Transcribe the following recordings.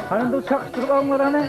Hani bu çakıştırıp alınır hani?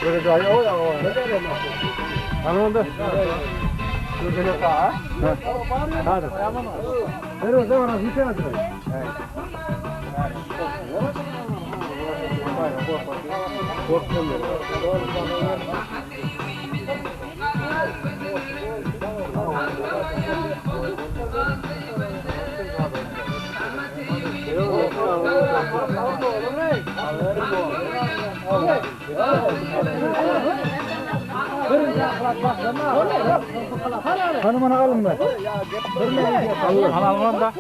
Böyle daha iyi olur ama. Anladın mı? Şurada ta. Hadi. Ver o zaman bir tane de. Evet. Hanımına alın be. Hanımına da.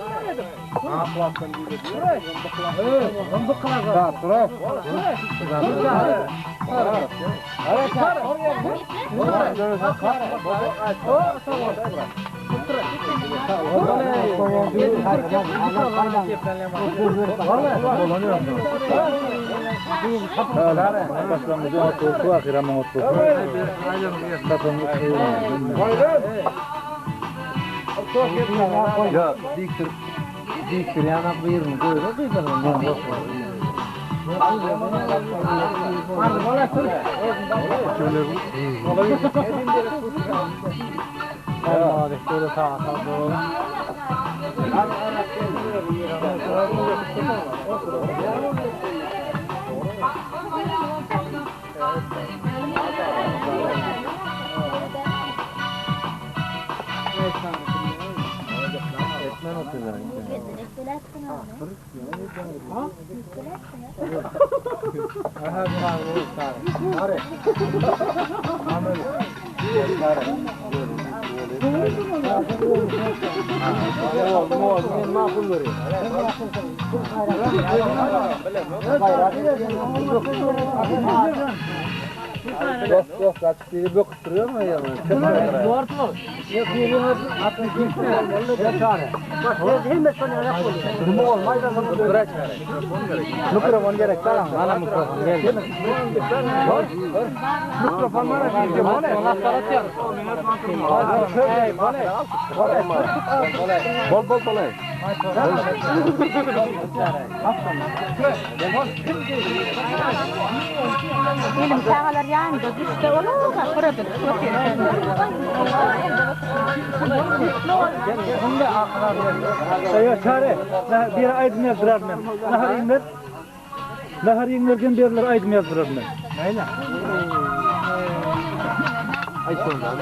Ya diktir yana buyurun böyle kıydan ondan. Yok artık biri böktürüyor mu ya? Doğru mu? Yok biri atmış gitmiyor. Ya çare. Hilmet sana ne yapıyor? Durumu olmayı da sana bırak. Mikrofon gerek tamam. Bana mikrofon gerek. Mikrofon var ya. Ona saratıyor. Bol bol bol. Benim sağlar yandı, işte onu da kırabilir. Ya çare, bir aydın yazdırar mı? Nahar inlerken birileri aydın yazdırar mı? Neyle? Ay sonra.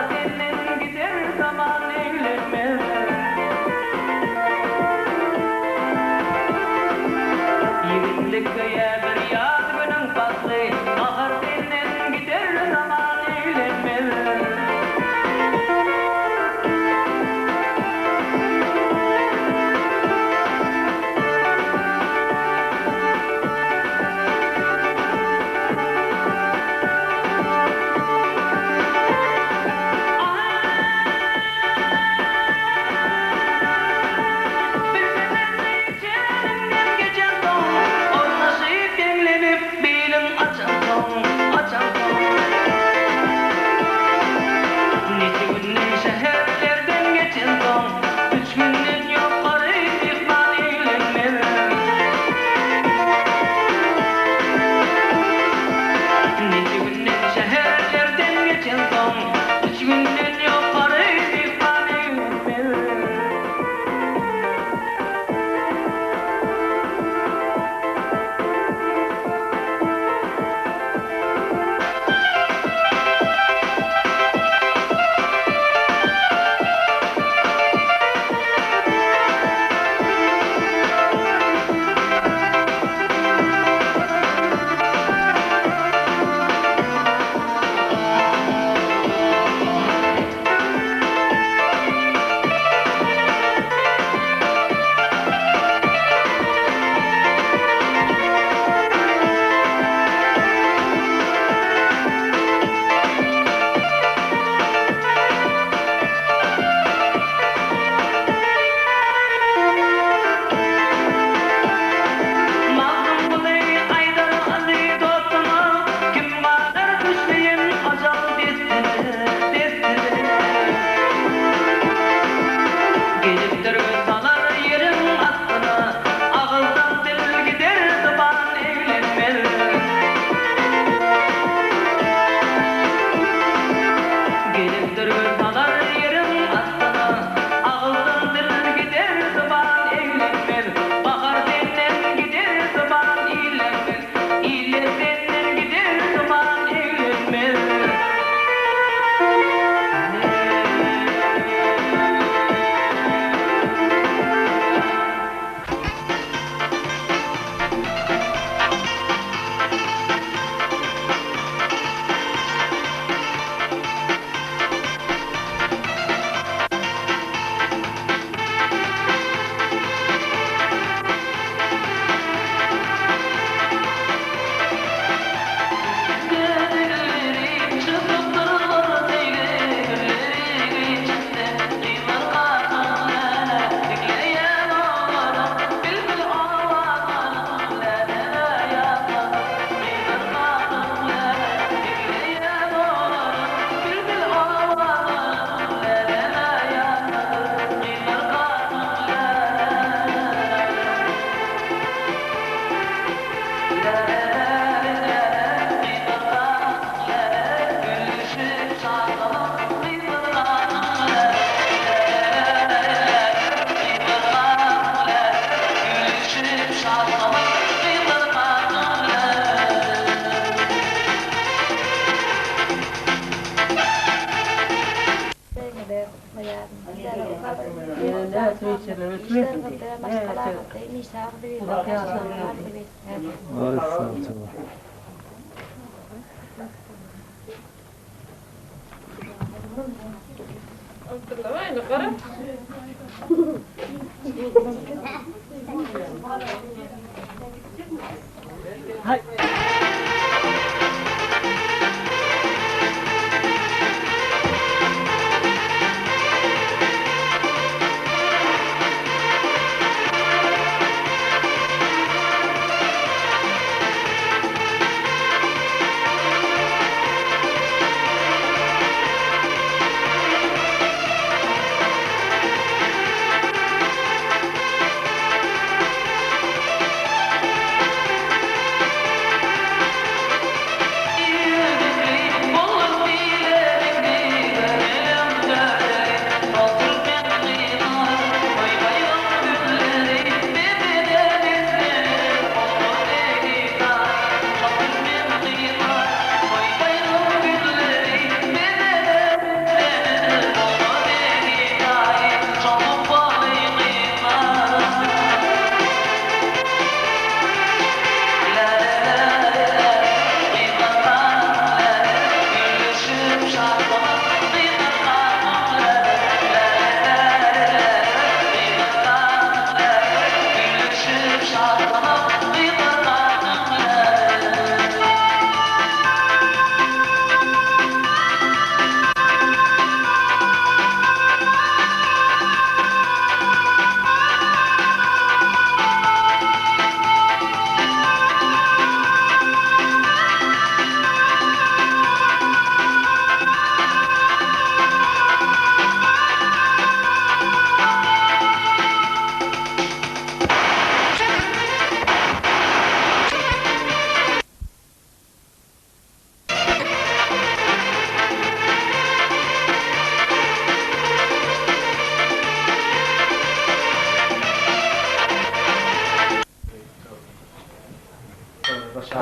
senden gider zaman eylemez. Yüreğimde köye bir yaz günün faslı, bahar senden gider zaman eylemez.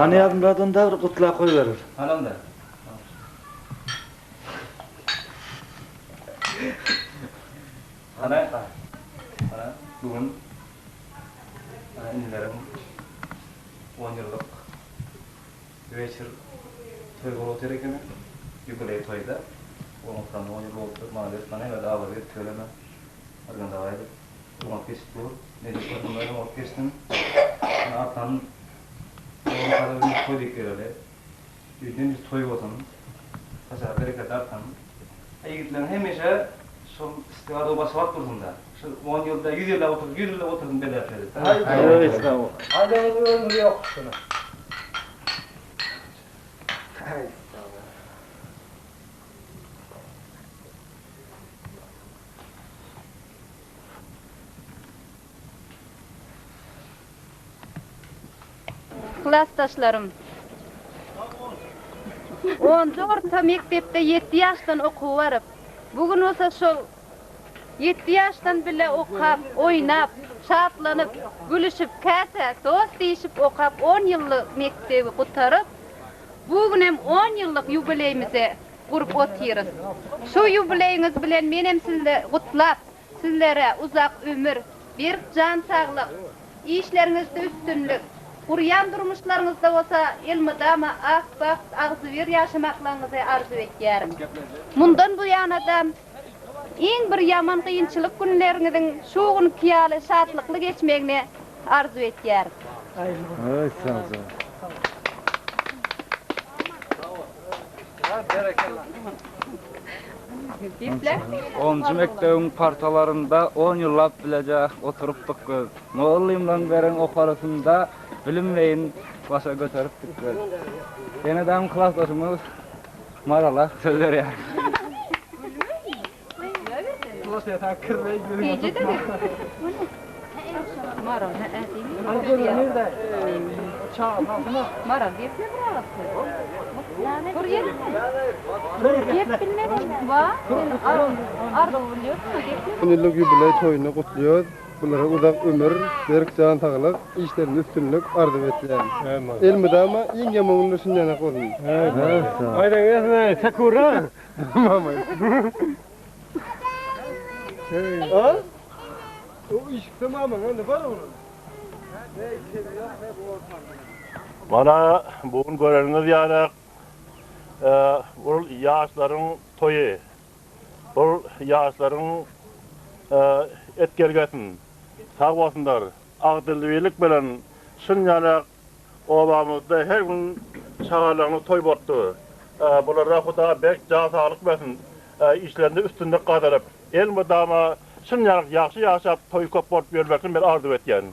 Hani yardım da kutla koy verir. Anam da. Ana bugün inilerim 10 yıllık Güveçir toy bolu terekimi yubiley toyda ondan 10 yıl oldu maalesef bana da ağır bir töyleme organizaydı. Bu kesip bu ne düşündüğümü o kestim. Atan o kadar bir toy diklerle bir toy olsun. Mesela bereket artan. Yigitlerin hemece şu istivarda basıp durduğunda. Şu 10 yılda 100 yılda oturdum belerledi. Evet, tamam. Hadi ömrü yok şuna. Klassdaşlarım. 14 mektepde 7 yaştan okup varıp, bugün olsa şu 7 yaştan bile okap, oynap, şartlanıp, gülüşüp, kese, dost deyişip okap 10 yıllık mektebi kutarıp, bugün hem 10 yıllık yubileyimize kurup otuyoruz. Şu yubileyiniz bilen menem sizle kutlap, sizlere uzak ömür, bir can sağlık, işlerinizde üstünlük, Kuryan durmuşlarınızda olsa ilmidama ak ağzı bir yaşamaklarınızı arzu etkerim. Mundan bu yanada en bir yaman kıyınçılık günlerinizin şu gün kiyalı şatlıklı geçmeyini arzu etkerim. Evet, sağ ol. 10. mektebin partalarında 10 yıllap bilece oturuptuk göz. Moğolliğimden beren okarısında bilinmeyin başa götürüptük göz. Yeniden klasdaşımız Marala sözler ya. Gece de Maral, Maral gepne bırakıp. Kur yerine. Gep bilmeden. Va, arda biliyorsun mu gepne? 10 yıllık yubiley toyunu kutluyor. Bunlara uzak ömür, berk can sağlık, işlerin üstünlük arzu ettiler. Elmide ama en yamanını düşüncene koydum. Evet, sağ ol. Haydi gelme, sakura. Al. O iş tamamen ne var onun? Bana bugün göreviniz yani bu yaşların toyu, bu yaşların etkergesin, sağ olsunlar, ağdırlık bilen şunyanak obamızda her gün çağırlarını toy borttu. Bunlara Huda bek can sağlık versin, işlerinde üstünde kazanıp, el müdama şunyanak yaxşı yaşap toy köp bort vermekten bir arzu etken.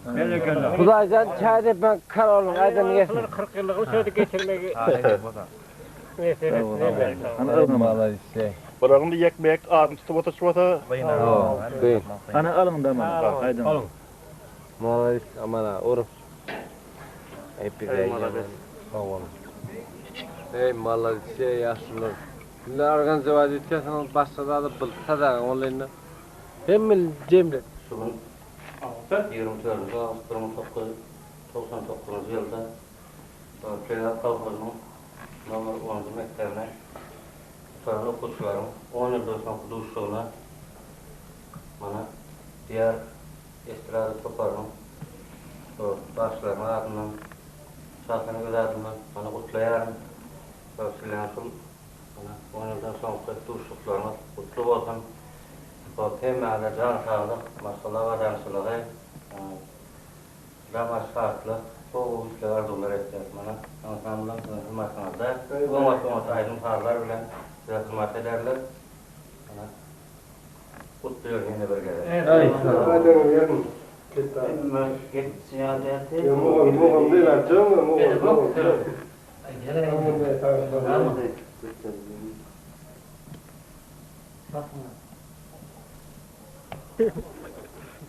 Hudaycan çayda ben karolun aydan geçsin. 40 yıllık söyledi geçirmeyi. Neyse. Ana alın şey. Buranın yekmek ağzını tutup otursa. Ana alın da bana. Aydan. Alın. Malais amana orup. Hep bir oğlum. Ey mallar şey yaşlılar. Bunlar organize etkerseniz başka da bilsa da onlarla. Hem cemle. Şunun 24 99 yılda Köyat Kalkazı'nın numara 10. mektebine sonra okutuşlarım 10 yılda okutuşlarına bana diğer istirahat toparım başlarına ardından şahsını gözardından bana kutlayarım silansın bana 10 yıldan sonra okutuşlarına kutlu olsun temelde can sağlık, masalah ve dansılığı damar şartlı bu işler arzular ettiler bana ansamblın hizmetinde bu maçta aydın sağlar bilen hizmet ederler bana kutluyor yine bir kere. Evet. Git ziyadeti. Muğam değil açım, muğam.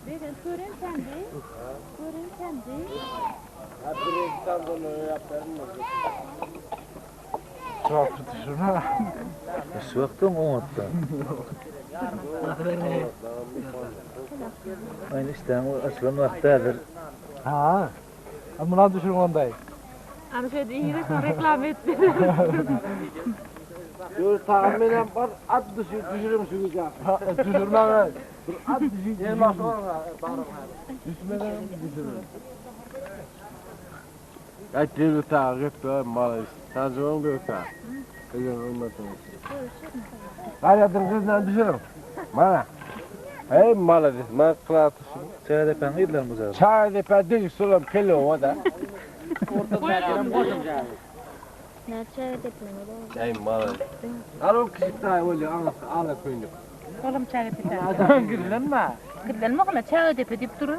Bugün körün kendi. Çok şuna. Şu vakti mi olmadı? Aynı işte o aslan vaktidir. Ha. Amına düşün onday. Ana şöyle iyi reklam etti. Dur tahminen var, at düşürüm şu güzel. Düşürme lan. At düşürüm. Elmas sonra bağırma. Düşmeden düşürürüm. Kaç yıl takip böyle malıyız. Tansiyon göster. Kızın olmasın. Hayatın kızından düşürüm. Bana. Hey malıyız. Ben kılaatısın. Çay depen gidiler mi zaten? Çay depen değil, sulam kilo o da. Ne çay deplemedi. Hey malıyız. Al o kişi daha öyle ağla koyun. Oğlum çay deplemedi. Adam güllenme. Güllenme ona çay depedip durur.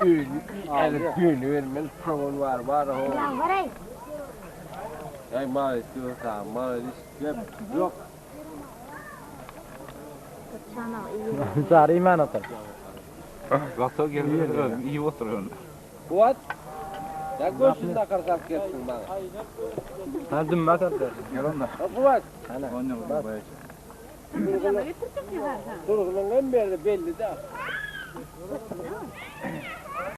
Düğün, düğünü vermeli, provon var o. Lan varay. Hey malıyız diyorsa, malıyız yok. Çana iyi. Sarı iman atar. Gato geldi. İyi oturuyor. What? Ya gözünde karsak gelsin bana. Hadi mi atardı? Gel onda. What? 10 yıl bayağı. Durgunun en belli de.